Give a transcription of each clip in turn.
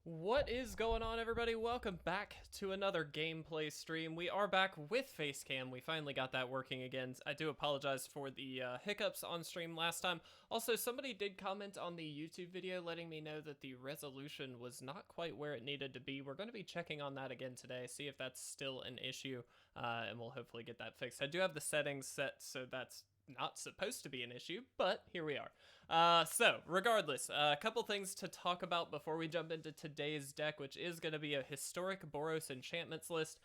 What is going on, everybody? Welcome back to another gameplay stream. We are back with Facecam. We finally got that working again. I do apologize for the hiccups on stream last time. Also, somebody did comment on the YouTube video letting me know that the resolution was not quite where it needed to be. We're going to be checking on that again today, see if that's still an issue, and we'll hopefully get that fixed. I do have the settings set, so that's not supposed to be an issue, but here we are. So, regardless, a couple things to talk about before we jump into today's deck, which is going to be a historic Boros Enchantments list.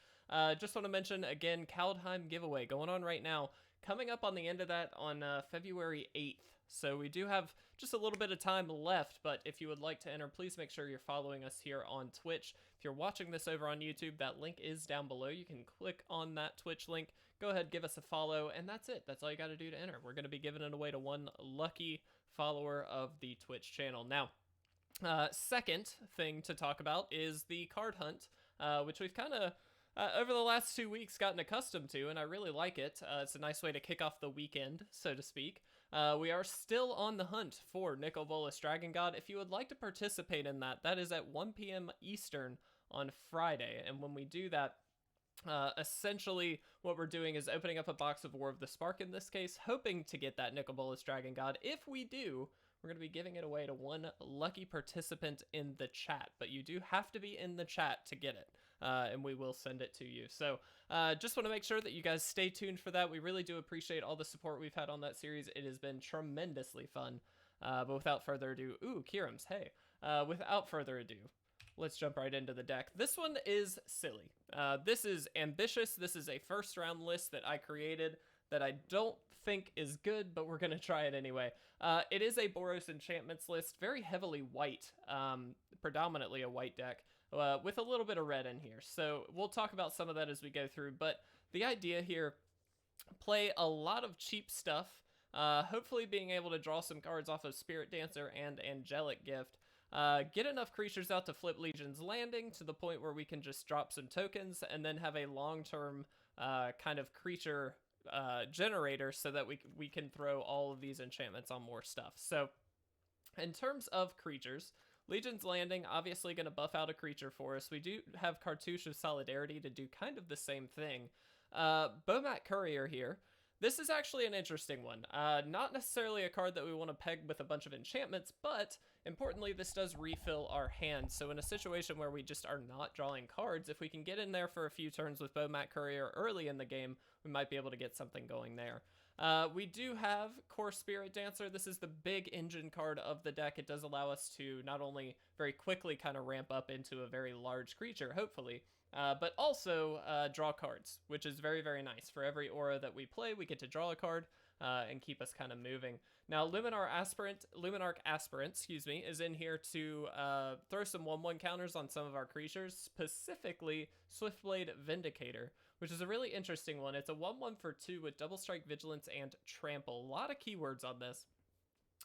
Just want to mention, again, Kaldheim giveaway going on right now. Coming up on the end of that on February 8th. So we do have just a little bit of time left, but if you would like to enter, please make sure you're following us here on Twitch. If you're watching this over on YouTube, that link is down below. You can click on that Twitch link, go ahead, give us a follow, and that's it. That's all you got to do to enter. We're going to be giving it away to one lucky follower of the Twitch channel. Now, second thing to talk about is the card hunt, which we've kind of over the last 2 weeks gotten accustomed to, and I really like it. It's a nice way to kick off the weekend, so to speak. We are still on the hunt for Nicol Bolas Dragon God. If you would like to participate in that, that is at 1 p.m. Eastern on Friday, and when we do that, essentially what we're doing is opening up a box of War of the Spark in this case, hoping to get that Nicol Bolas Dragon God. If we do, we're going to be giving it away to one lucky participant in the chat, but you do have to be in the chat to get it, and we will send it to you. So just want to make sure that you guys stay tuned for that. We really do appreciate all the support we've had on that series. It has been tremendously fun, but without further ado, ooh, Kieran's, hey. Without further ado, let's jump right into the deck. This one is silly. This is ambitious. This is a first round list that I created that I don't think is good, but we're going to try it anyway. It is a Boros Enchantments list, very heavily white, predominantly a white deck, with a little bit of red in here. So we'll talk about some of that as we go through, but the idea here, play a lot of cheap stuff, hopefully being able to draw some cards off of Spiritdancer and Angelic Gift, get enough creatures out to flip Legion's Landing to the point where we can just drop some tokens and then have a long-term kind of creature generator so that we can throw all of these enchantments on more stuff. So in terms of creatures, Legion's Landing obviously going to buff out a creature for us. We do have Cartouche of Solidarity to do kind of the same thing. Bomat Courier here. This is actually an interesting one. Not necessarily a card that we want to peg with a bunch of enchantments, but importantly, this does refill our hand. So in a situation where we just are not drawing cards, if we can get in there for a few turns with Bomat Courier early in the game, we might be able to get something going there. We do have Kor Spiritdancer. This is the big engine card of the deck. It does allow us to not only very quickly kind of ramp up into a very large creature, hopefully, but also draw cards, which is very, very nice. For every aura that we play, we get to draw a card and keep us kind of moving. Now, Luminarch Aspirant, is in here to throw some 1/1 counters on some of our creatures, specifically Swiftblade Vindicator, which is a really interesting one. It's a 1/1 for 2 with Double Strike, Vigilance, and Trample. A lot of keywords on this.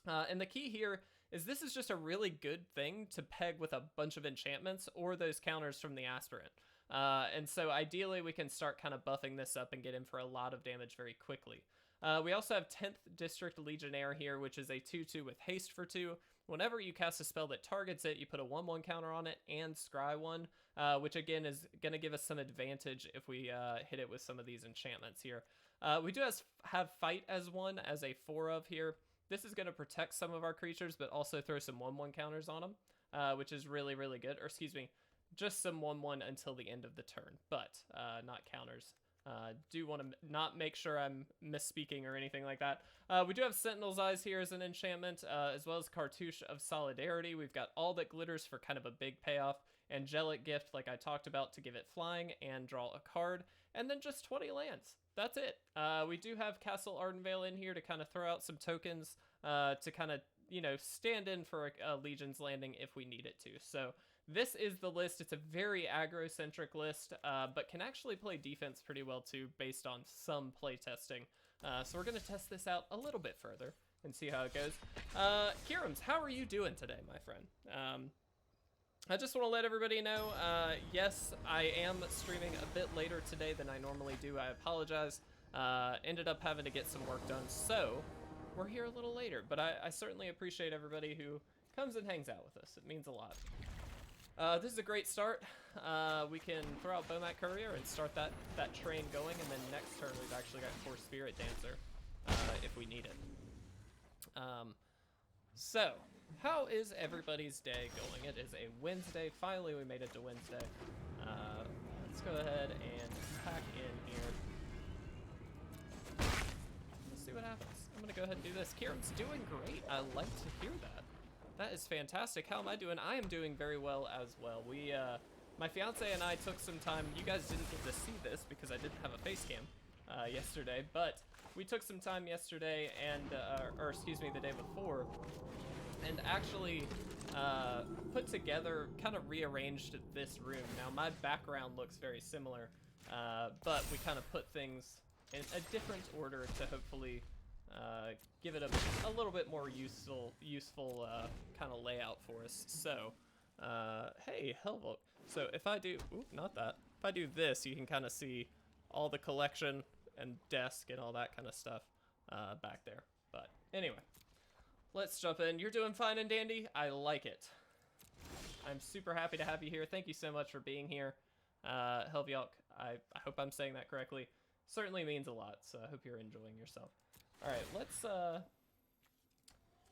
And the key here is this is just a really good thing to peg with a bunch of enchantments or those counters from the Aspirant. And so ideally we can start kind of buffing this up and get in for a lot of damage very quickly. We also have 10th District Legionnaire here, which is a 2/2 with haste for 2. Whenever you cast a spell that targets it, you put a 1/1 counter on it and scry 1, which again is going to give us some advantage if we hit it with some of these enchantments here. We do have Fight as 1 as a 4 of here. This is going to protect some of our creatures, but also throw some 1/1 counters on them, which is really, really good. Or excuse me, just some 1/1 until the end of the turn, but not counters. Do want to not make sure I'm misspeaking or anything like that. We do have Sentinel's Eyes here as an enchantment, as well as Cartouche of Solidarity. We've got All That Glitters for kind of a big payoff. Angelic Gift, like I talked about, to give it flying and draw a card. And then just 20 lands. That's it. We do have Castle Ardenvale in here to kind of throw out some tokens to kind of, stand in for a Legion's Landing if we need it to. So this is the list. It's a very aggro-centric list, but can actually play defense pretty well too, based on some play testing. So we're going to test this out a little bit further and see how it goes. Kieran's, how are you doing today, my friend? I just want to let everybody know, yes, I am streaming a bit later today than I normally do. I apologize. Ended up having to get some work done, so we're here a little later. But I certainly appreciate everybody who comes and hangs out with us. It means a lot. This is a great start. We can throw out Bomat Courier and start that train going, and then next turn we've actually got Kor Spiritdancer if we need it. So, how is everybody's day going? It is a Wednesday. Finally, we made it to Wednesday. Let's go ahead and pack in here. Let's see what happens. I'm gonna go ahead and do this. Kieran's doing great. I like to hear that. That is fantastic. How am I doing? I am doing very well as well. We, my fiance and I took some time. You guys didn't get to see this because I didn't have a face cam yesterday, but we took some time yesterday and, or excuse me, the day before, and actually put together, kind of rearranged this room. Now my background looks very similar, but we kind of put things in a different order to hopefully give it a little bit more useful kind of layout for us. So, hey, Hellvolt. So if I do, ooh, not that. If I do this, you can kind of see all the collection and desk and all that kind of stuff back there. But anyway, let's jump in. You're doing fine and dandy. I like it. I'm super happy to have you here. Thank you so much for being here. Helvjok, I hope I'm saying that correctly. Certainly means a lot, so I hope you're enjoying yourself. All right,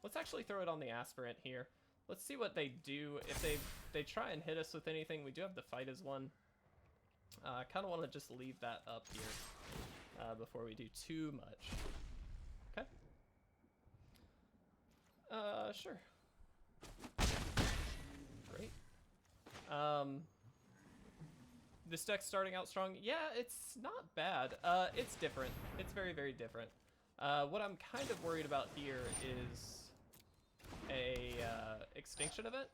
let's actually throw it on the Aspirant here. Let's see what they do. If they try and hit us with anything, we do have the fight as one. I kind of want to just leave that up here before we do too much. Okay. Sure. Great. This deck's starting out strong. Yeah, it's not bad. It's different. It's very, very different. What I'm kind of worried about here is a extinction event.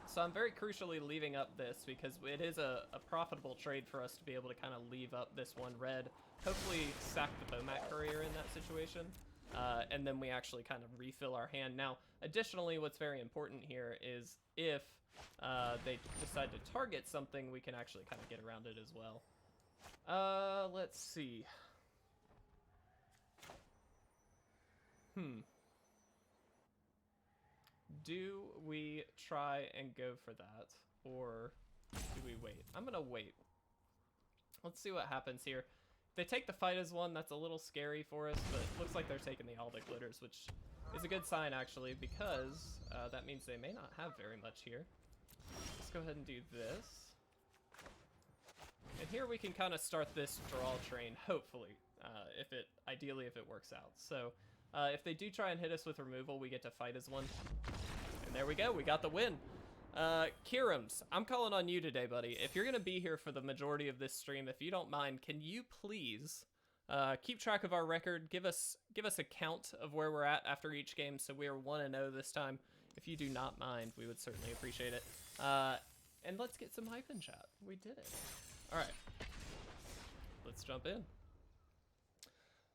So I'm very crucially leaving up this because it is a profitable trade for us to be able to kind of leave up this one red, hopefully sack the Bomat Courier in that situation, and then we actually kind of refill our hand. Now, additionally, what's very important here is if they decide to target something, we can actually kind of get around it as well. Let's see. Do we try and go for that, or do we wait? I'm gonna wait. Let's see what happens here. If they take the fight as one, that's a little scary for us, but it looks like they're taking the all the glitters, which is a good sign actually, because that means they may not have very much here. Let's go ahead and do this. And here we can kind of start this draw train, hopefully, ideally if it works out. So if they do try and hit us with removal, we get to fight as one. And there we go, we got the win. Kirams, I'm calling on you today, buddy. If you're gonna be here for the majority of this stream, if you don't mind, can you please keep track of our record? Give us a count of where we're at after each game, so we are 1-0 this time. If you do not mind, we would certainly appreciate it. And let's get some hype in chat. We did it. All right, let's jump in.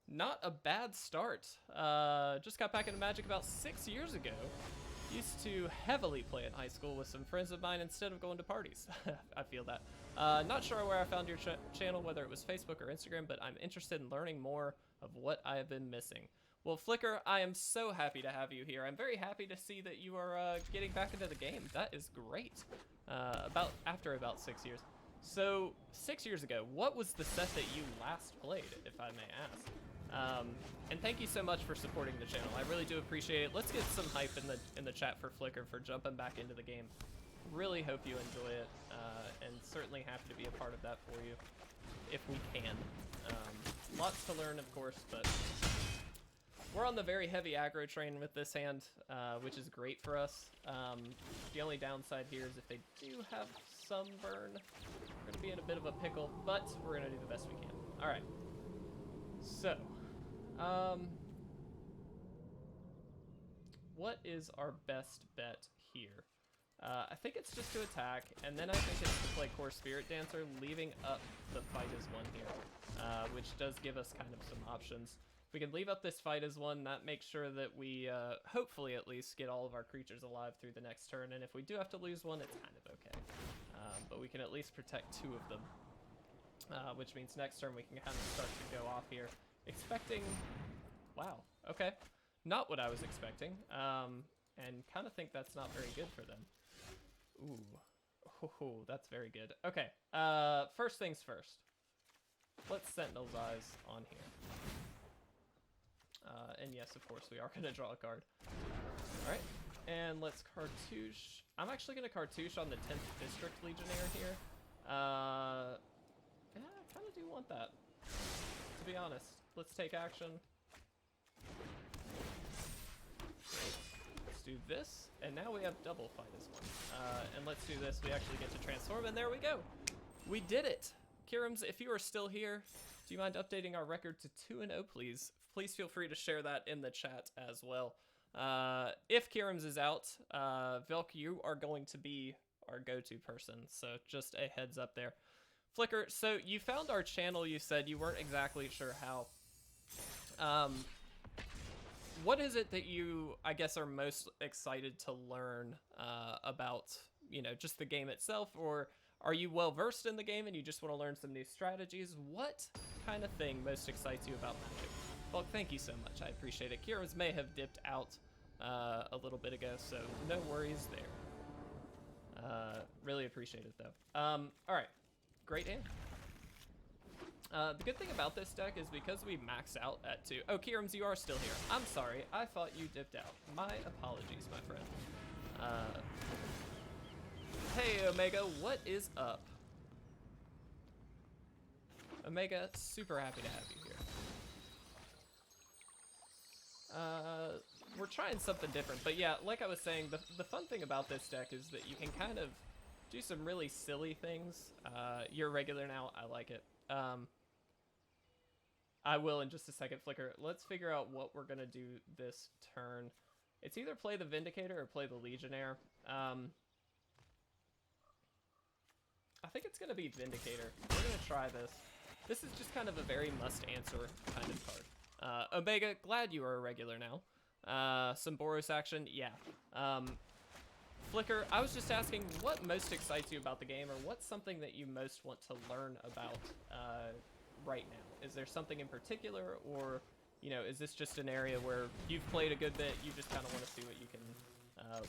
Not a bad start. Just got back into Magic about 6 years ago. Used to heavily play in high school with some friends of mine instead of going to parties. I feel that. Not sure where I found your channel, whether it was Facebook or Instagram, but I'm interested in learning more of what I have been missing. Well, Flicker, I am so happy to have you here. I'm very happy to see that you are getting back into the game. That is great. After about 6 years. So, 6 years ago, what was the set that you last played, if I may ask? And thank you so much for supporting the channel. I really do appreciate it. Let's get some hype in the chat for Flicker for jumping back into the game. Really hope you enjoy it, and certainly happy to be a part of that for you, if we can. Lots to learn, of course, but we're on the very heavy aggro train with this hand, which is great for us. The only downside here is if they do have some burn, we're going to be in a bit of a pickle, but we're going to do the best we can. All right. So, what is our best bet here? I think it's just to attack, and then I think it's to play Kor Spiritdancer, leaving up the fight as one here, which does give us kind of some options. If we can leave up this fight as one, that makes sure that we, hopefully at least, get all of our creatures alive through the next turn, and if we do have to lose one, it's kind of okay. But we can at least protect two of them, which means next turn we can kind of start to go off here. Expecting... Wow, okay. Not what I was expecting, and kind of think that's not very good for them. Ooh. Oh, that's very good. Okay, first things first. Let's Sentinel's Eyes on here. And yes, of course, we are going to draw a card. Alright, and let's Cartouche. I'm actually going to Cartouche on the 10th District Legionnaire here. Yeah, I kind of do want that, to be honest. Let's take action. Let's do this, and now we have double fight as one. And let's do this. We actually get to transform, and there we go. We did it. Kirams, if you are still here, do you mind updating our record to 2-0, please? Please feel free to share that in the chat as well. If Kirams is out, Velk, you are going to be our go-to person, so just a heads up there. Flicker, so you found our channel, you said you weren't exactly sure how. What is it that you, I guess, are most excited to learn about, you know, just the game itself, or are you well-versed in the game and you just want to learn some new strategies? What kind of thing most excites you about Magic? Well, thank you so much. I appreciate it. Kirams may have dipped out a little bit ago, so no worries there. Really appreciate it, though. All right. Great hand. The good thing about this deck is because we max out at 2. Oh, Kirams, you are still here. I'm sorry. I thought you dipped out. My apologies, my friend. Hey, Omega, what is up? Omega, super happy to have you here. We're trying something different, but yeah, like I was saying, the fun thing about this deck is that you can kind of do some really silly things. You're regular now, I like it. I will in just a second, Flicker. Let's figure out what we're gonna do this turn. It's either play the Vindicator or play the Legionnaire. I think it's gonna be Vindicator. We're gonna try this. This is just kind of a very must-answer kind of card. Omega, glad you are a regular now. Some Boros action, yeah. Flicker, I was just asking what most excites you about the game, or what's something that you most want to learn about right now? Is there something in particular, or, you know, is this just an area where you've played a good bit, you just kind of want to see what you can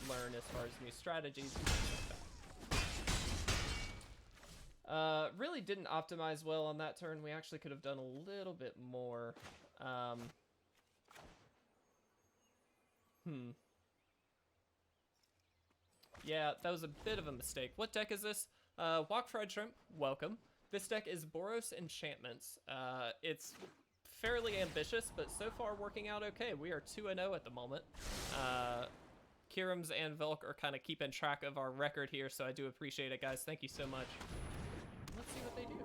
learn as far as new strategies and things like that? Really didn't optimize well on that turn. We actually could have done a little bit more. Yeah, that was a bit of a mistake. What deck is this? Walk Fried Shrimp, welcome. This deck is Boros Enchantments. It's fairly ambitious, but so far working out okay. We are 2-0 at the moment. Kirams and Velk are kind of keeping track of our record here, so I do appreciate it, guys. Thank you so much. Let's see what they do.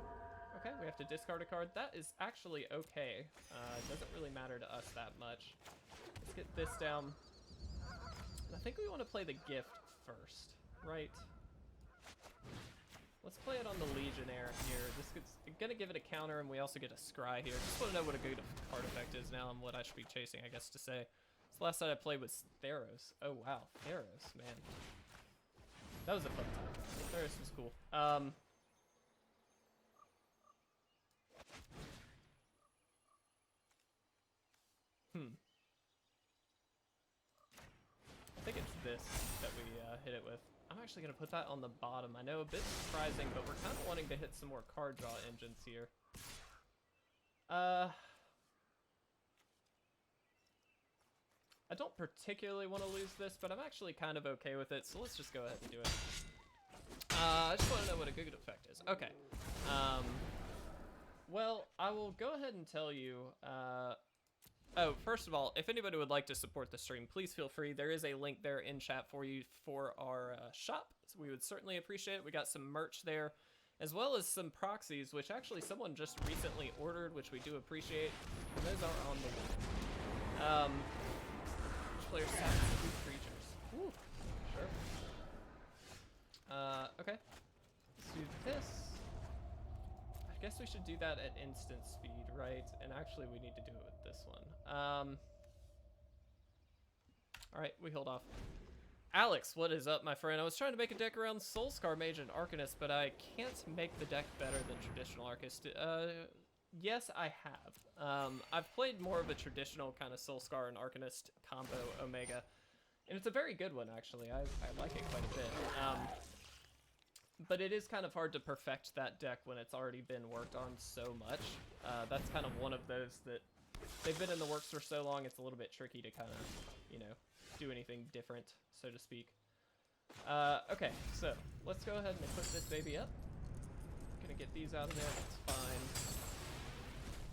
Okay, we have to discard a card. That is actually okay. It doesn't really matter to us that much. Let's get this down. And I think we want to play the gift first, right? Let's play it on the Legionnaire here. This is gonna give it a counter, and we also get a scry here. Just want to know what a good card effect is now and what I should be chasing, I guess, to say. So last night I played was Theros. Oh wow, Theros, man. That was a fun time. Theros was cool. I think it's this that we hit it with. I'm actually going to put that on the bottom. I know, a bit surprising, but we're kind of wanting to hit some more card draw engines here. I don't particularly want to lose this, but I'm actually kind of okay with it, so let's just go ahead and do it. I just want to know what a good effect is. Okay. Well, I will go ahead and tell you... Oh, first of all, if anybody would like to support the stream, please feel free. There is a link there in chat for you for our shop. So we would certainly appreciate it. We got some merch there, as well as some proxies, which actually someone just recently ordered, which we do appreciate. And those are on the way. Which player sacks 2 creatures? Woo, sure. Okay. Let's do this. I guess we should do that at instant speed, right? And actually, we need to do it with this one. All right, we hold off. Alex, what is up, my friend? I was trying to make a deck around Soulscar Mage and Arcanist, but I can't make the deck better than traditional Arcanist. Yes, I have. I've played more of a traditional kind of Soulscar and Arcanist combo Omega, And it's a very good one, actually. I like it quite a bit. But it is kind of hard to perfect that deck when it's already been worked on so much. That's kind of one of those that they've been in the works for so long, it's a little bit tricky to kind of, you know, do anything different, so to speak. Okay, so let's go ahead and equip this baby up. Gonna get these out of there, that's fine.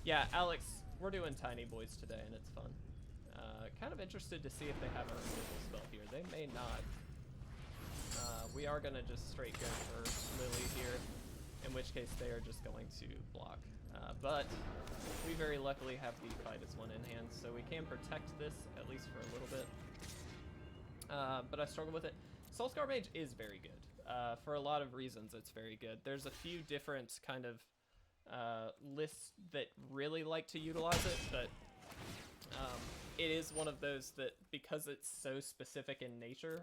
Yeah, Alex, we're doing tiny boys today, and it's fun. Kind of interested to see if they have a removal spell here. They may not. We are gonna just straight go for Lily here, in which case they are just going to block. But we very luckily have the Fight as one in hand, so we can protect this, at least for a little bit. But I struggle with it. Soulscar Mage is very good. For a lot of reasons, it's very good. There's a few different kind of lists that really like to utilize it, but it is one of those that, because it's so specific in nature,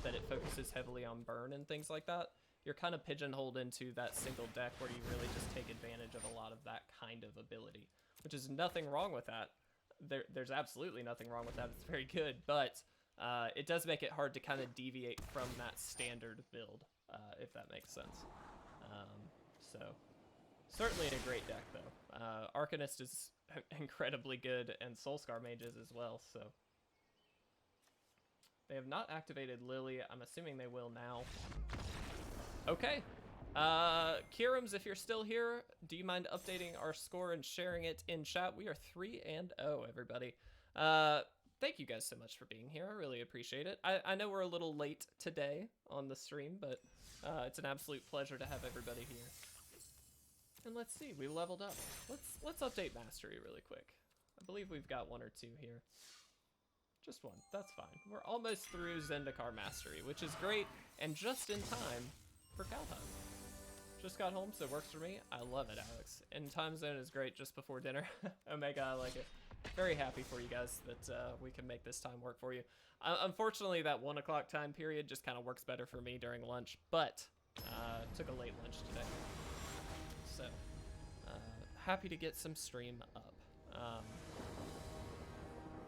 that it focuses heavily on burn and things like that, you're kind of pigeonholed into that single deck where you really just take advantage of a lot of that kind of ability, which is nothing wrong with that. There's absolutely nothing wrong with that. It's very good, but it does make it hard to kind of deviate from that standard build, if that makes sense. So, certainly a great deck, though. Arcanist is incredibly good, and Soulscar Mages as well, so. They have not activated Lily. I'm assuming they will now. Okay. Kirams, if you're still here, do you mind updating our score and sharing it in chat? We are 3-0, everybody. Thank you guys so much for being here. I really appreciate it. I know we're a little late today on the stream, but it's an absolute pleasure to have everybody here. And let's see, we leveled up. Let's update Mastery really quick. I believe we've got 1 or 2 here. Just 1, that's fine. We're almost through Zendikar Mastery, which is great, and just in time for Calhoun. Just got home, so it works for me. I love it, Alex. And time zone is great just before dinner. Omega, I like it. Very happy for you guys that we can make this time work for you. Unfortunately, that 1 o'clock time period just kind of works better for me during lunch, but took a late lunch today. So, happy to get some stream up.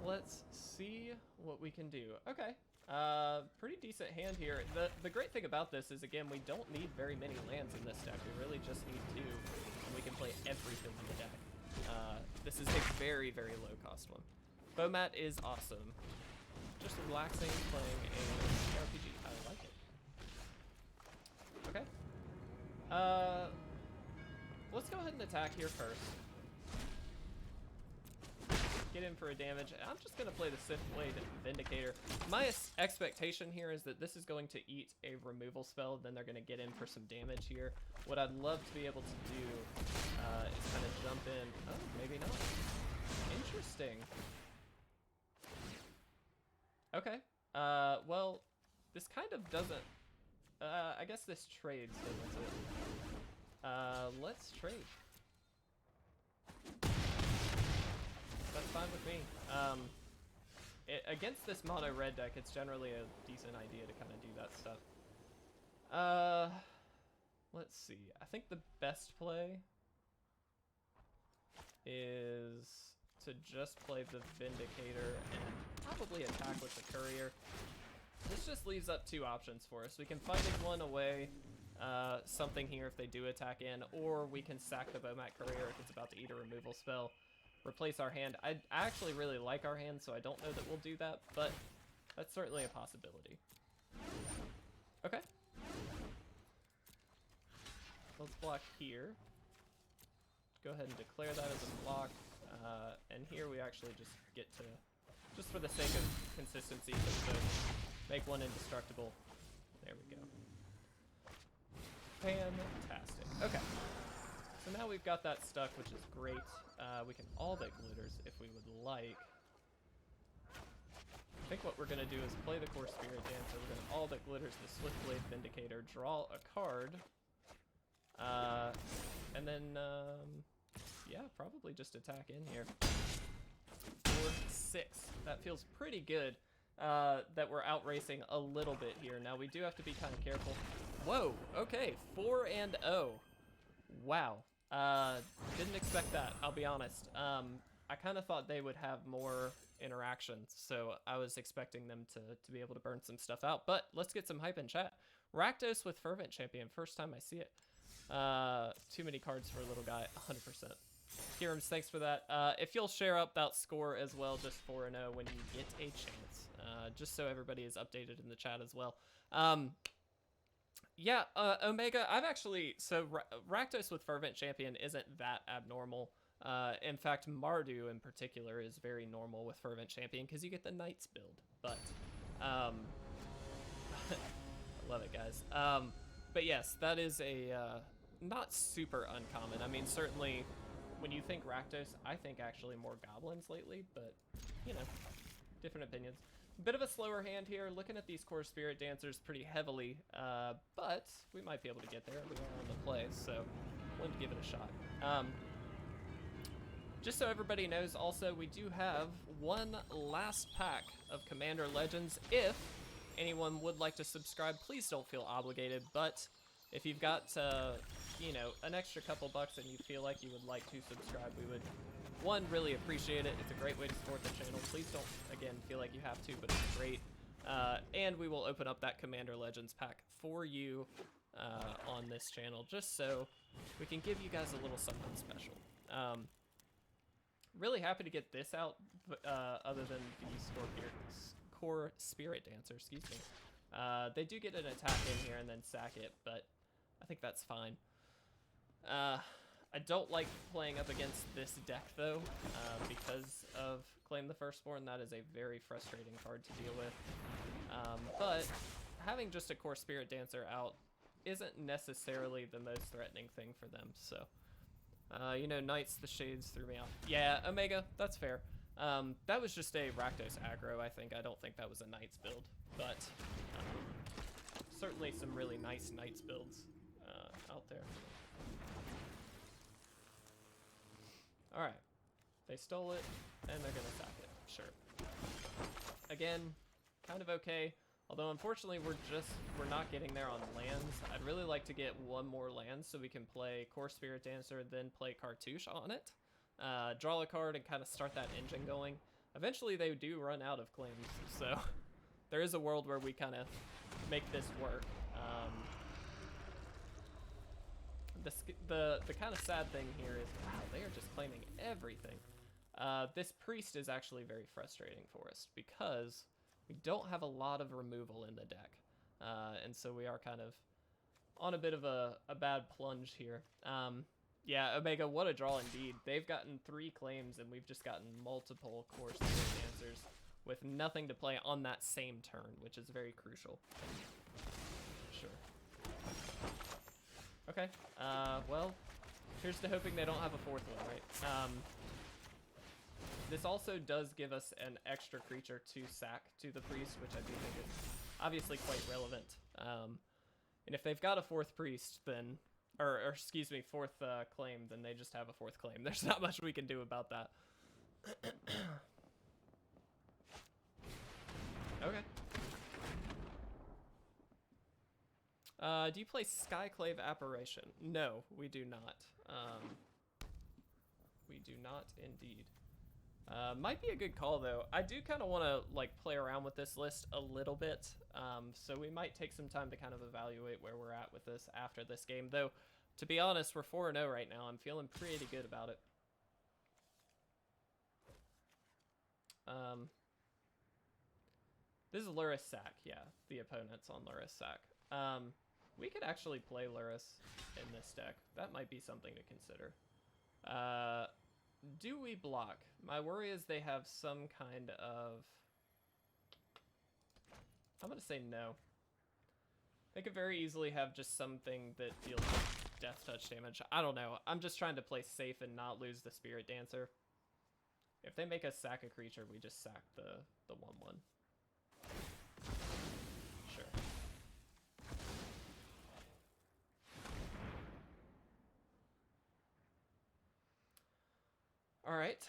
Let's see what we can do. Okay, pretty decent hand here. The great thing about this is, again, we don't need very many lands in this deck. We really just need 2, and we can play everything in the deck. This is a very, very low-cost one. Bomat is awesome. Just relaxing, playing a RPG. I like it. Okay. Let's go ahead and attack here first. Get in for a damage. I'm just going to play the Swiftblade Vindicator. My expectation here is that this is going to eat a removal spell, then they're going to get in for some damage here. What I'd love to be able to do is kind of jump in. Oh, maybe not. Interesting. Okay. Well, this kind of doesn't... I guess this trades, doesn't it? Let's trade. That's fine with me. Against this mono red deck, it's generally a decent idea to kind of do that stuff. Let's see. I think the best play is to just play the Vindicator and probably attack with the Courier. This just leaves up 2 options for us. We can fight as one away something here if they do attack in, or we can sack the Bomat Courier if it's about to eat a removal spell. Replace our hand. I actually really like our hand, so I don't know that we'll do that, but that's certainly a possibility. Okay. Let's block here. Go ahead and declare that as a block. And here we actually just get to, just for the sake of consistency, just to make 1 indestructible. There we go. Fantastic. Okay. So now we've got that stuck, which is great. We can all deck Glitters if we would like. I think what we're going to do is play the Kor Spiritdancer. We're going to all deck Glitters, the Swiftblade Vindicator, draw a card. And then, yeah, probably just attack in here. 4-6. That feels pretty good that we're outracing a little bit here. Now, we do have to be kind of careful. Whoa, okay, 4-0. Wow. Didn't expect that, I'll be honest. I kind of thought they would have more interaction, so I was expecting them to be able to burn some stuff out. But let's get some hype in chat. Rakdos with Fervent Champion, first time I see it. Too many cards for a little guy, 100%. Kieran's, thanks for that. If you'll share up that score as well, just 4-0 when you get a chance, just so everybody is updated in the chat as well. Yeah, Omega, I've actually, so Rakdos with Fervent Champion isn't that abnormal. In fact, Mardu in particular is very normal with Fervent Champion because you get the Knights build. But, I love it, guys. But yes, that is a not super uncommon. I mean, certainly when you think Rakdos, I think actually more goblins lately, but you know, different opinions. Bit of a slower hand here, looking at these Kor Spiritdancers pretty heavily, but we might be able to get there. We are on the play, so wanted to give it a shot. Just so everybody knows, also, we do have one last pack of Commander Legends. If anyone would like to subscribe, please don't feel obligated, but if you've got, you know, an extra couple bucks and you feel like you would like to subscribe, we would, one, really appreciate it. It's a great way to support the channel. Please don't, again, feel like you have to, but it's great. And we will open up that Commander Legends pack for you on this channel, just so we can give you guys a little something special. Really happy to get this out, other than the Kor Spiritdancer, excuse me. They do get an attack in here and then sack it, but I think that's fine. I don't like playing up against this deck, though, because of Claim the Firstborn. That is a very frustrating card to deal with. But having just a Kor Spiritdancer out isn't necessarily the most threatening thing for them, so... you know, Knights, the Shades threw me off. Yeah, Omega, that's fair. That was just a Rakdos aggro, I think. I don't think that was a Knights build, but certainly some really nice Knights builds out there. Alright, they stole it, and they're gonna sack it, sure. Again, kind of okay. Although, unfortunately, we're not getting there on lands. I'd really like to get one more land so we can play Kor Spiritdancer, then play Cartouche on it. Draw a card and kind of start that engine going. Eventually, they do run out of claims, so there is a world where we kind of make this work. The kind of sad thing here is, wow, they are just claiming everything. This Priest is actually very frustrating for us because we don't have a lot of removal in the deck, and so we are kind of on a bit of a bad plunge here. Yeah, Omega, what a draw indeed. They've gotten 3 claims, and we've just gotten multiple Kor Spiritdancers with nothing to play on that same turn, which is very crucial. Sure. Okay, well, here's to hoping they don't have a 4th one, right? This also does give us an extra creature to sack to the Priest, which I do think is obviously quite relevant. And if they've got a 4th Priest, then, or excuse me, 4th claim, then they just have a 4th claim. There's not much we can do about that. Okay. Do you play Skyclave Apparition? No, we do not. We do not indeed. Might be a good call, though. I do kind of want to like play around with this list a little bit, so we might take some time to kind of evaluate where we're at with this after this game. Though, to be honest, we're 4-0 right now. I'm feeling pretty good about it. This is Lurrus sack. Yeah, the opponent's on Lurrus sack. We could actually play Lurrus in this deck. That might be something to consider. Do we block? My worry is they have some kind of... I'm going to say no. They could very easily have just something that deals death touch damage. I don't know. I'm just trying to play safe and not lose the Spiritdancer. If they make us sack a creature, we just sack the 1/1. Sure. All right.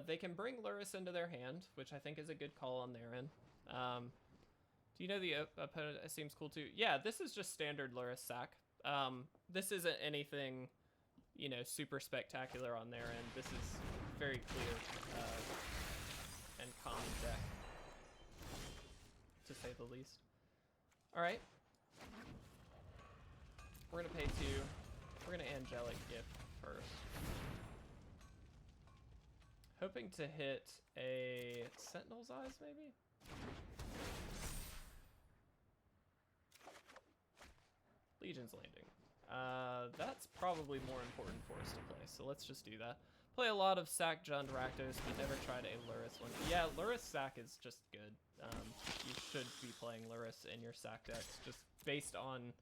They can bring Lurrus into their hand, which I think is a good call on their end. Do you know the opponent seems cool too? Yeah, this is just standard Lurrus sack. This isn't anything, you know, super spectacular on their end. This is very clear. and common deck, to say the least. Alright. We're going to pay 2. We're going to Angelic Gift first. Hoping to hit a Sentinel's Eyes, maybe? Legion's Landing. That's probably more important for us to play, so let's just do that. Play a lot of Sack Jund Rakdos, but never tried a Lurrus one. Yeah, Lurrus Sack is just good. You should be playing Lurrus in your Sack decks, just based on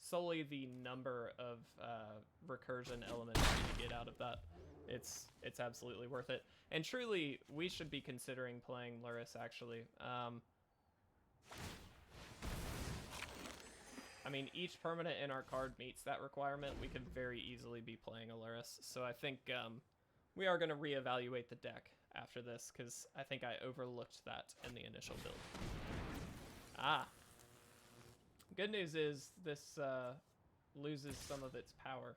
solely the number of recursion elements you get out of that. It's absolutely worth it. And truly, we should be considering playing Lurrus, actually. I mean, each permanent in our card meets that requirement. We could very easily be playing a Lurrus. So I think we are going to reevaluate the deck after this, because I think I overlooked that in the initial build. Ah. Good news is this loses some of its power.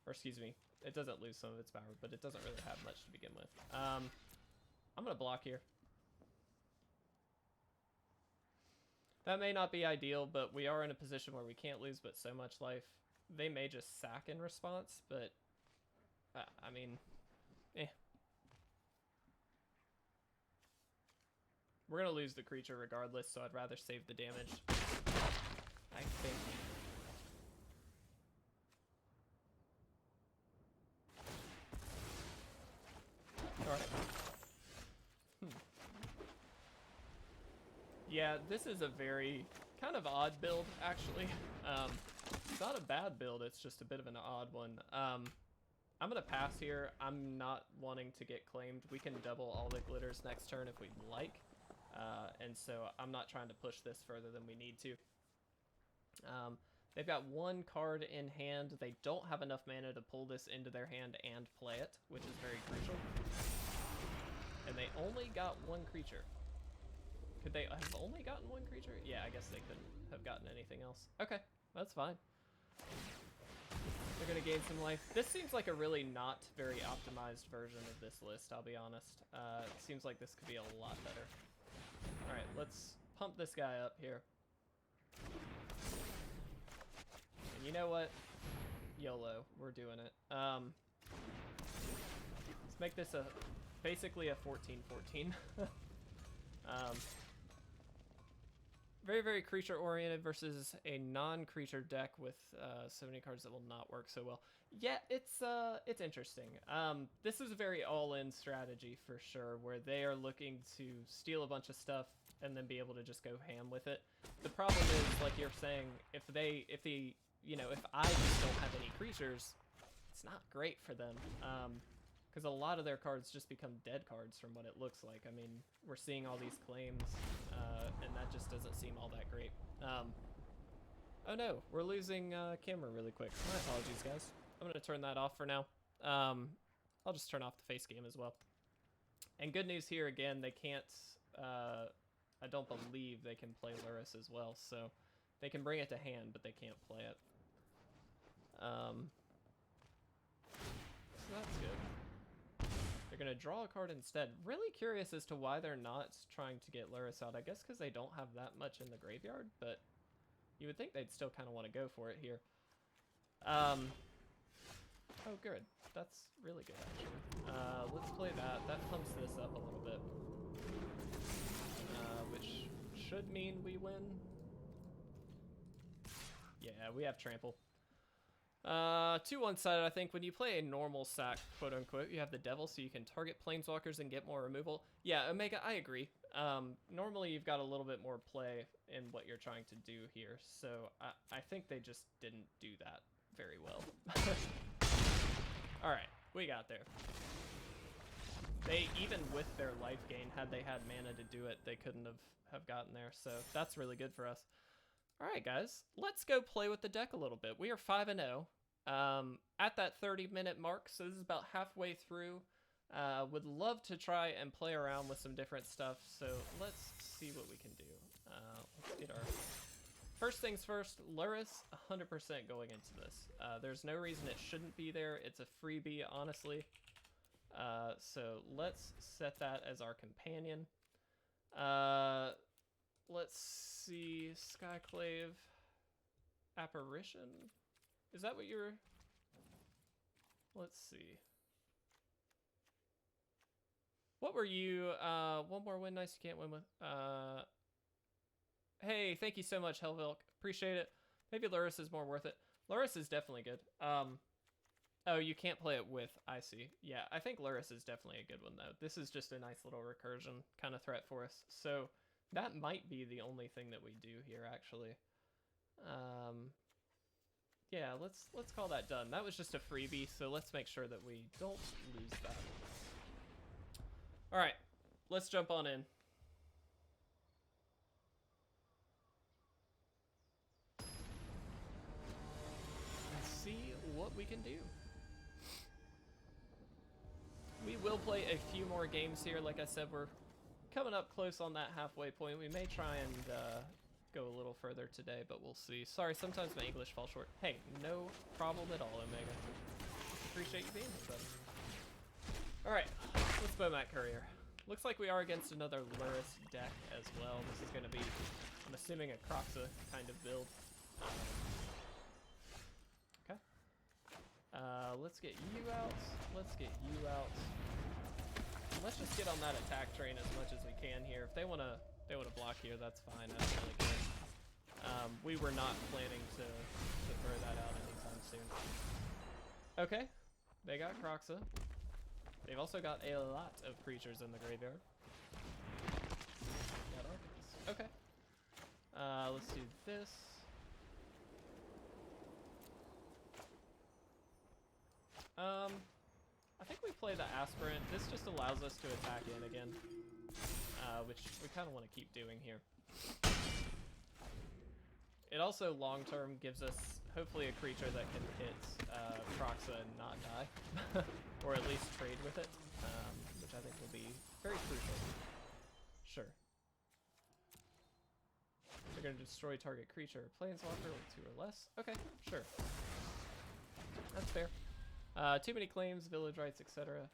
Or excuse me, it doesn't lose some of its power, but it doesn't really have much to begin with. I'm going to block here. That may not be ideal, but we are in a position where we can't lose but so much life. They may just sack in response, but I mean, eh. We're going to lose the creature regardless, so I'd rather save the damage, I think. Alright. Yeah, this is a very kind of odd build, actually. It's not a bad build, it's just a bit of an odd one. I'm going to pass here. I'm not wanting to get claimed. We can double all the glitters next turn if we'd like. And so I'm not trying to push this further than we need to. They've got one card in hand. They don't have enough mana to pull this into their hand and play it, which is very crucial. And they only got one creature. Could they have only gotten one creature? Yeah, I guess they couldn't have gotten anything else. Okay, that's fine. They're going to gain some life. This seems like a really not very optimized version of this list, I'll be honest. It seems like this could be a lot better. Alright, let's pump this guy up here. And you know what? YOLO, we're doing it. Let's make this basically a 14-14. Very, very creature-oriented versus a non-creature deck with so many cards that will not work so well. Yeah, it's interesting. This is a very all-in strategy for sure, where they are looking to steal a bunch of stuff and then be able to just go ham with it. The problem is, like you're saying, if I just don't have any creatures, it's not great for them. Because a lot of their cards just become dead cards from what it looks like. I mean, we're seeing all these claims, and that just doesn't seem all that great. Oh no, we're losing camera really quick. My apologies, guys. I'm going to turn that off for now. I'll just turn off the face cam as well. And good news here, again, they can't, I don't believe they can play Lurrus as well, so they can bring it to hand, but they can't play it. So that's good. They're going to draw a card instead. Really curious as to why they're not trying to get Lurrus out. I guess because they don't have that much in the graveyard, but you would think they'd still kind of want to go for it here. Oh, good. That's really good, actually. Let's play that. That pumps this up a little bit. Which should mean we win. Yeah, we have trample. 2 one-sided, I think. When you play a normal sack, quote-unquote, you have the devil, so you can target planeswalkers and get more removal. Yeah, Omega, I agree. Normally, you've got a little bit more play in what you're trying to do here, so I think they just didn't do that very well. Alright, we got there. They, even with their life gain, had they had mana to do it, they couldn't have gotten there, so that's really good for us. Alright, guys, let's go play with the deck a little bit. We are 5-0 at that 30-minute mark, so this is about halfway through. Would love to try and play around with some different stuff, so let's see what we can do. Let's get our... First things first, Lurrus, 100% going into this. There's no reason it shouldn't be there. It's a freebie, honestly. So let's set that as our companion. Let's see, Skyclave Apparition. Is that what you're? Let's see. What were you? One more win, nice. You can't win with. Hey, thank you so much, Helvilk. Appreciate it. Maybe Lurrus is more worth it. Lurrus is definitely good. Oh, you can't play it with. I see. Yeah, I think Lurrus is definitely a good one though. This is just a nice little recursion kind of threat for us. So that might be the only thing that we do here, actually. Yeah, let's call that done. That was just a freebie, so let's make sure that we don't lose that. All right, let's jump on in. And see what we can do. We will play a few more games here. Like I said, we're coming up close on that halfway point. We may try and go a little further today, but we'll see. Sorry, sometimes my English falls short. Hey, no problem at all, Omega. Appreciate you being here, buddy. All right, let's Bomat Courier. Looks like we are against another Lurrus deck as well. This is going to be, I'm assuming, a Croxa kind of build. Okay. Let's get you out. Let's get you out. Let's just get on that attack train as much as we can here. If they wanna block here, that's fine. I don't really care. We were not planning to throw that out anytime soon. Okay, they got Croxa. They've also got a lot of creatures in the graveyard. Got Arcanist. Okay. Let's do this. I think we play the Aspirant. This just allows us to attack in again, which we kind of want to keep doing here. It also long-term gives us, hopefully, a creature that can hit Croxa and not die, or at least trade with it, which I think will be very crucial. Sure. They're going to destroy target creature. Planeswalker with 2 or less. Okay, sure. That's fair. Too many claims, village rights, etc.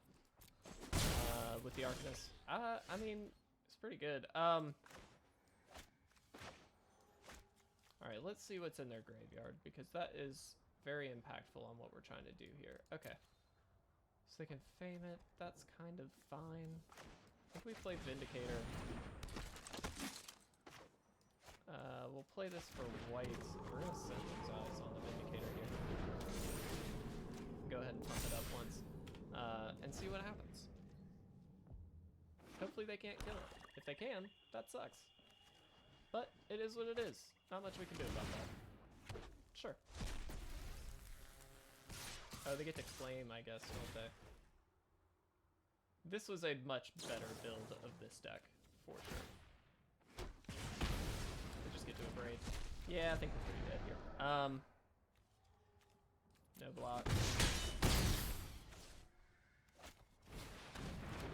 With the Arcanist. I mean, it's pretty good. Alright, let's see what's in their graveyard, because that is very impactful on what we're trying to do here. Okay. So they can fame it. That's kind of fine. I think we play Vindicator. We'll play this for white. We're going to send those eyes on the Vindicator here. Go ahead and pump it up once. And see what happens. Hopefully they can't kill it. If they can, that sucks. But it is what it is. Not much we can do about that. Sure. Oh, they get to claim, I guess, don't they? This was a much better build of this deck, for sure. They just get to abrade. Yeah, I think we're pretty dead here. No block.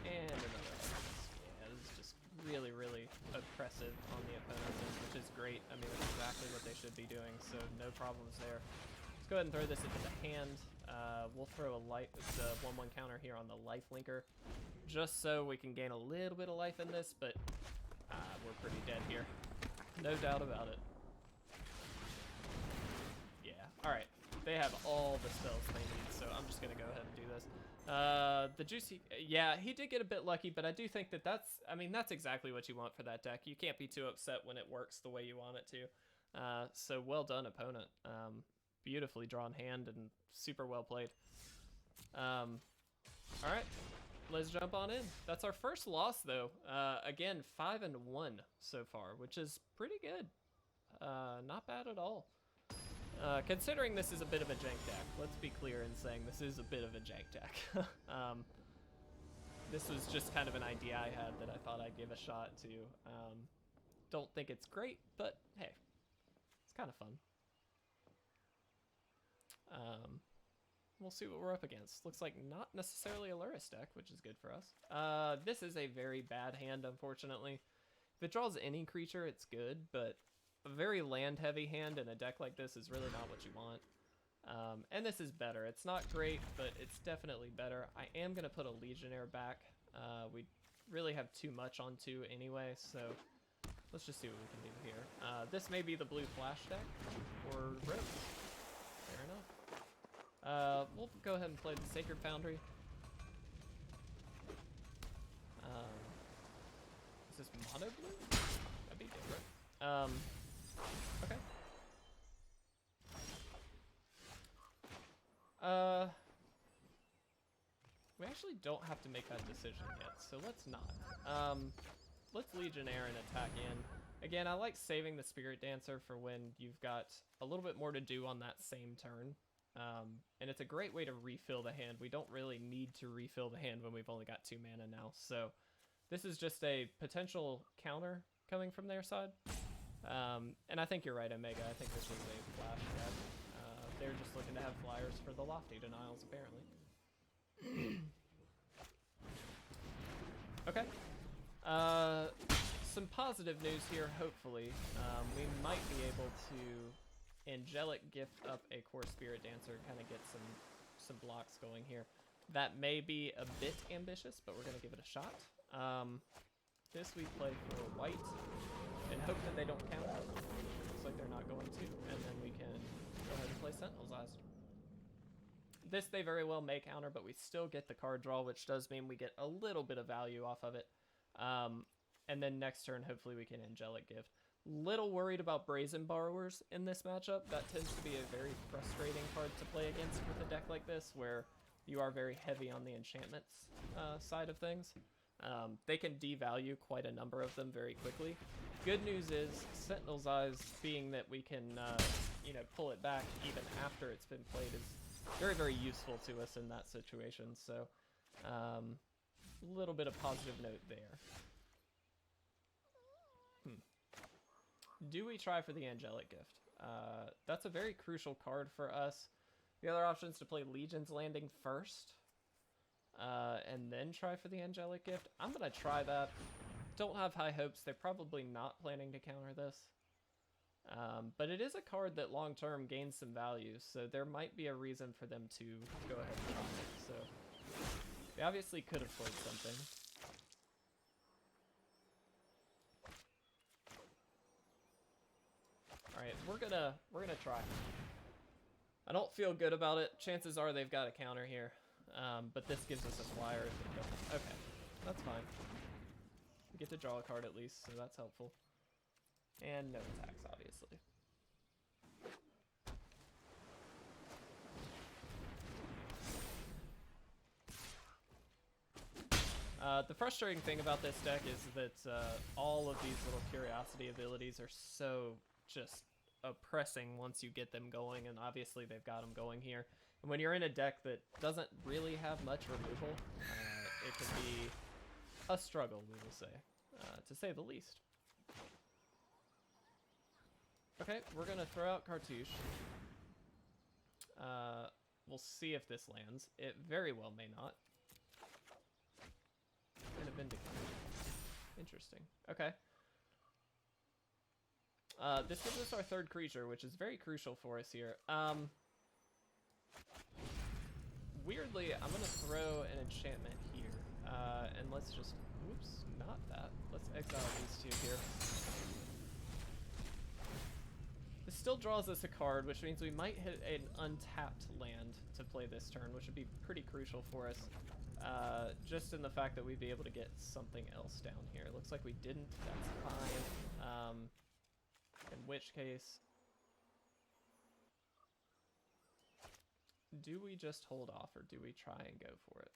And another Arcanist. Yeah, this is just really, really oppressive on the opponents, which is great. I mean, that's exactly what they should be doing, so no problems there. Let's go ahead and throw this into the hand. We'll throw a light, the 1/1 counter here on the life linker, just so we can gain a little bit of life in this, but we're pretty dead here. No doubt about it. Yeah, alright. They have all the spells they need, so I'm just gonna go ahead and do this. The juicy, yeah, he did get a bit lucky, but I do think that that's exactly what you want for that deck. You can't be too upset when it works the way you want it to. So well done, opponent. Beautifully drawn hand and super well played. All right, let's jump on in. That's our first loss, though. Again, 5-1 so far, which is pretty good. Not bad at all. Considering this is a bit of a jank deck, let's be clear in saying this is a bit of a jank deck. This was just kind of an idea I had that I thought I'd give a shot to. Don't think it's great, but hey, it's kind of fun. We'll see what we're up against. Looks like not necessarily a Lurrus deck, which is good for us. This is a very bad hand, unfortunately. If it draws any creature, it's good, but a very land-heavy hand in a deck like this is really not what you want. And this is better. It's not great, but it's definitely better. I am going to put a Legionnaire back. We really have too much on 2 anyway, so let's just see what we can do here. This may be the blue flash deck, or Rose. Fair enough. We'll go ahead and play the Sacred Foundry. Is this mono blue? That'd be different. Okay. We actually don't have to make that decision yet, so let's not. Let's Legionnaire and attack in. Again, I like saving the Spiritdancer for when you've got a little bit more to do on that same turn. And it's a great way to refill the hand. We don't really need to refill the hand when we've only got 2 mana now, so this is just a potential counter coming from their side. And I think you're right, Omega. I think this is a flash deck. They're just looking to have flyers for the Lofty Denials, apparently. Okay. Some positive news here, hopefully. We might be able to Angelic Gift up a Kor Spiritdancer, kind of get some blocks going here. That may be a bit ambitious, but we're going to give it a shot. This we play for white and hope that they don't counter. Looks like they're not going to, and then we can go ahead and play Sentinel's Eyes. This they very well may counter, but we still get the card draw, which does mean we get a little bit of value off of it. And then next turn, hopefully we can Angelic Gift. Little worried about Brazen Borrowers in this matchup. That tends to be a very frustrating card to play against with a deck like this, where you are very heavy on the enchantments side of things. They can devalue quite a number of them very quickly. Good news is Sentinel's Eyes, being that we can you know, pull it back even after it's been played, is very, very useful to us in that situation. So a little bit of positive note there. Do we try for the Angelic Gift? That's a very crucial card for us. The other option is to play Legion's Landing first, and then try for the Angelic Gift. I'm going to try that. Don't have high hopes. They're probably not planning to counter this. But it is a card that long-term gains some value, so there might be a reason for them to go ahead and try it. So they obviously could have played something. Alright, we're gonna try. I don't feel good about it. Chances are they've got a counter here. But this gives us a flyer if they don't. Okay, that's fine. We get to draw a card at least, so that's helpful. And no attacks, obviously. The frustrating thing about this deck is that all of these little curiosity abilities are so just oppressing once you get them going, and obviously they've got them going here. And when you're in a deck that doesn't really have much removal, it can be a struggle, we will say, to say the least. Okay, we're gonna throw out Cartouche. We'll see if this lands. It very well may not. And a Vindicator. Interesting. Okay. This gives us our 3rd creature, which is very crucial for us here. Weirdly, I'm gonna throw an enchantment here. And let's just, oops, not that. Let's exile these 2 here. This still draws us a card, which means we might hit an untapped land to play this turn, which would be pretty crucial for us. Just in the fact that we'd be able to get something else down here. It looks like we didn't, that's fine. In which case, do we just hold off or do we try and go for it?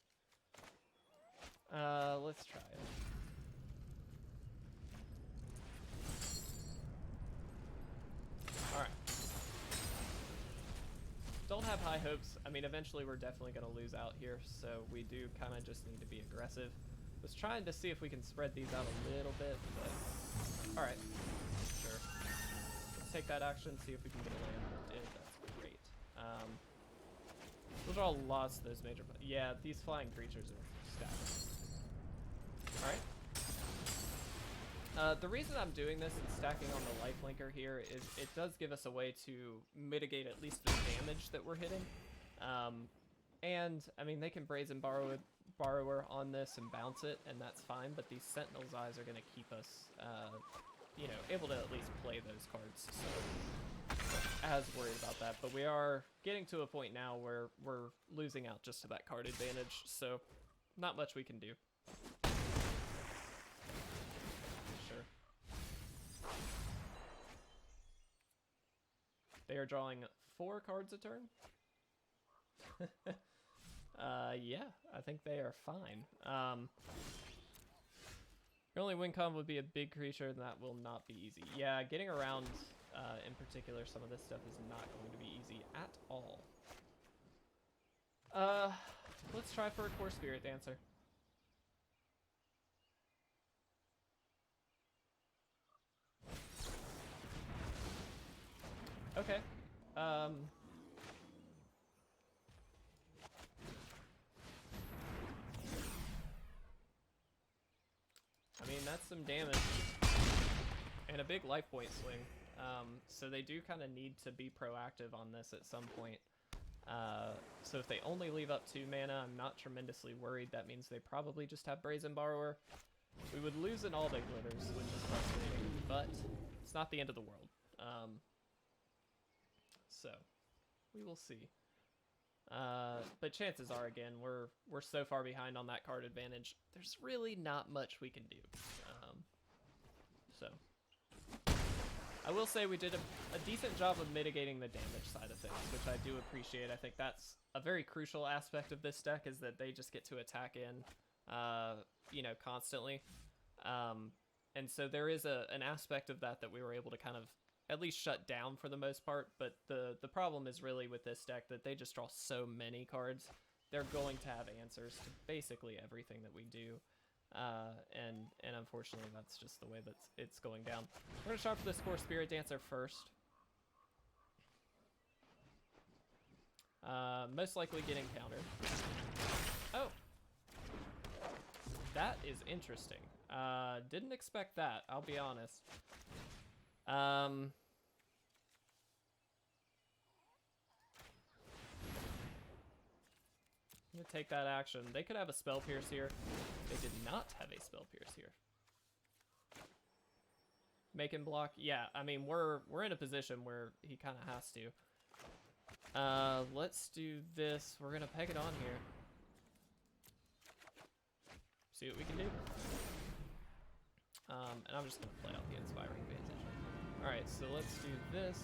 Let's try it. Alright. Don't have high hopes. I mean, eventually we're definitely going to lose out here, so we do kind of just need to be aggressive. Was trying to see if we can spread these out a little bit, but alright. Sure. Let's take that action, see if we can get a land. We did. That's great. We'll draw lots of those major... Yeah, these flying creatures are stacked. The reason I'm doing this and stacking on the lifelinker here is it does give us a way to mitigate at least the damage that we're hitting. And, I mean, they can Brazen Borrower on this and bounce it, and that's fine, but these Sentinel's Eyes are going to keep us, you know, able to at least play those cards, so as worried about that. But we are getting to a point now where we're losing out just to that card advantage, so not much we can do. Sure. They are drawing 4 cards a turn. Yeah, I think they are fine. Your only win con would be a big creature, and that will not be easy. Yeah, getting around, in particular, some of this stuff is not going to be easy at all. Let's try for a Kor Spiritdancer. Okay. I mean, that's some damage and a big life point swing. So they do kind of need to be proactive on this at some point. So if they only leave up 2 mana, I'm not tremendously worried. That means they probably just have Brazen Borrower. We would lose an all-day glitters, which is frustrating, but it's not the end of the world. So we will see. But chances are, again, we're so far behind on that card advantage. There's really not much we can do. So I will say we did a decent job of mitigating the damage side of things, which I do appreciate. I think that's a very crucial aspect of this deck, is that they just get to attack in, you know, constantly. And so there is an aspect of that we were able to kind of at least shut down for the most part, but the problem is really with this deck that they just draw so many cards. They're going to have answers to basically everything that we do, and unfortunately that's just the way that it's going down. We're gonna start for this Kor Spiritdancer first. Most likely getting countered. Oh, that is interesting. Didn't expect that, I'll be honest. I'm gonna take that action. They could have a Spell Pierce here. They did not have a Spell Pierce here. Make him block. Yeah, I mean, we're in a position where he kind of has to. Let's do this. We're gonna peg it on here. See what we can do. And I'm just gonna play out the Inspiring Vantage. Alright, so let's do this.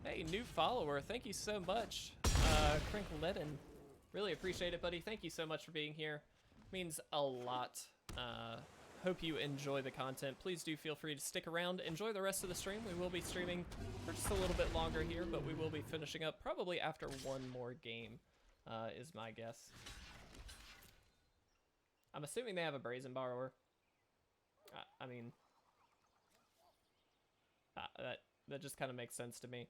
Hey, new follower. Thank you so much. Crinkledden. Really appreciate it, buddy. Thank you so much for being here. Means a lot. Hope you enjoy the content. Please do feel free to stick around. Enjoy the rest of the stream. We will be streaming for just a little bit longer here, but we will be finishing up probably after one more game, is my guess. I'm assuming they have a Brazen Borrower. I mean, that just kind of makes sense to me.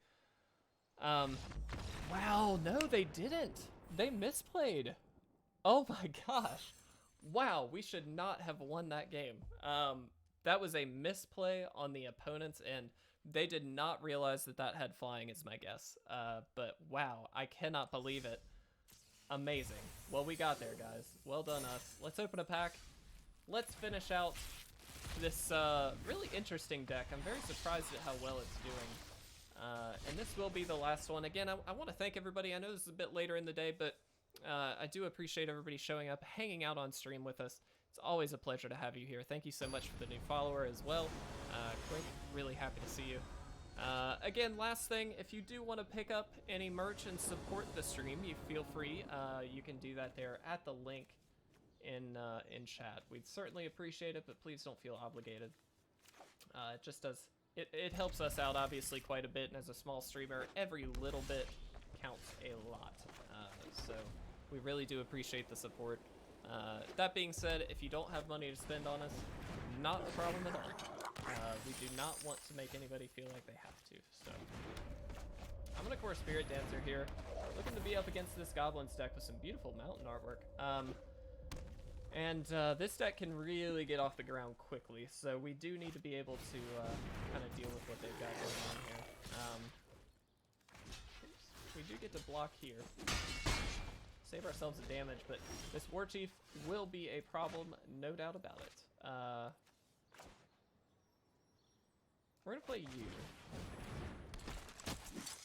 Wow, no, they didn't. They misplayed. Oh my gosh. Wow, we should not have won that game. That was a misplay on the opponent's end. They did not realize that that had flying, is my guess. But wow, I cannot believe it. Amazing. Well, we got there, guys. Well done, us. Let's open a pack. Let's finish out this really interesting deck. I'm very surprised at how well it's doing. And this will be the last one. Again, I want to thank everybody. I know this is a bit later in the day, but I do appreciate everybody showing up, hanging out on stream with us. It's always a pleasure to have you here. Thank you so much for the new follower as well. Quick, really happy to see you. Again, last thing, if you do want to pick up any merch and support the stream, you feel free. You can do that there at the link in chat. We'd certainly appreciate it, but please don't feel obligated. It just does, it helps us out obviously quite a bit, and as a small streamer, every little bit counts a lot. So we really do appreciate the support. That being said, if you don't have money to spend on us, not a problem at all. We do not want to make anybody feel like they have to, so. I'm gonna Kor Spiritdancer here. Looking to be up against this Goblins deck with some beautiful mountain artwork. And this deck can really get off the ground quickly, so we do need to be able to kind of deal with what they've got going on here. We do get to block here. Save ourselves the damage, but this War Chief will be a problem, no doubt about it. We're going to play you.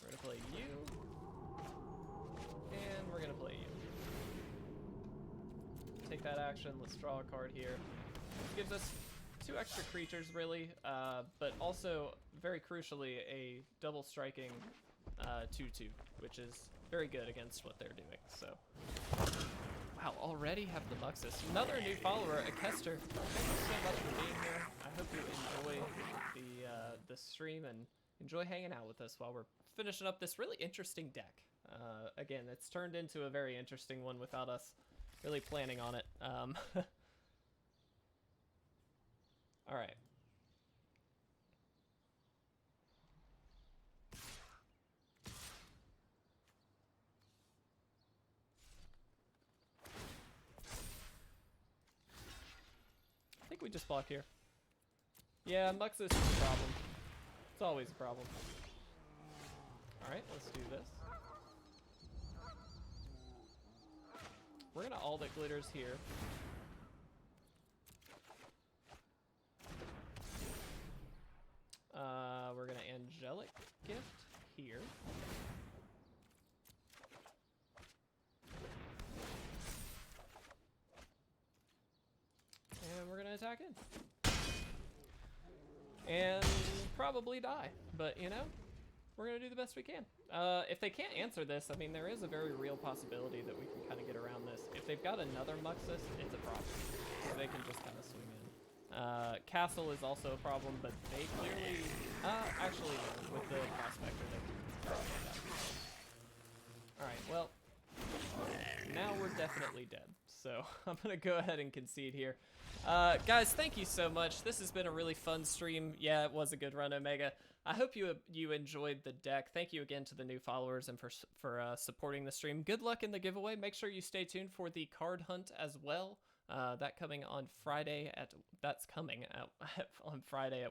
We're going to play you. And we're going to play you. Take that action, let's draw a card here. This gives us 2 extra creatures, really, but also, very crucially, a double striking 2/2, which is very good against what they're doing, so. Wow, already have the Muxus. Another new follower, Akester. Thank you so much for being here. I hope you enjoy the stream and enjoy hanging out with us while we're finishing up this really interesting deck. Again, it's turned into a very interesting one without us really planning on it. All right. I think we just block here. Yeah, Muxus is a problem. It's always a problem. All right, let's do this. We're gonna all that glitters here. We're gonna Angelic Gift here. And we're gonna attack in. And probably die, but you know, we're gonna do the best we can. If they can't answer this, I mean, there is a very real possibility that we can kind of get around this. If they've got another Muxus, it's a problem. So they can just kind of swing in. Castle is also a problem, but they clearly, actually no, with the Prospector, they can. All right, well, now we're definitely dead. So I'm gonna go ahead and concede here. Guys, thank you so much. This has been a really fun stream. Yeah, it was a good run, Omega. I hope you enjoyed the deck. Thank you again to the new followers and for supporting the stream. Good luck in the giveaway. Make sure you stay tuned for the card hunt as well. That's coming on Friday at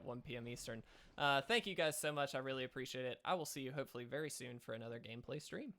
1 p.m. Eastern. Thank you guys so much. I really appreciate it. I will see you hopefully very soon for another gameplay stream.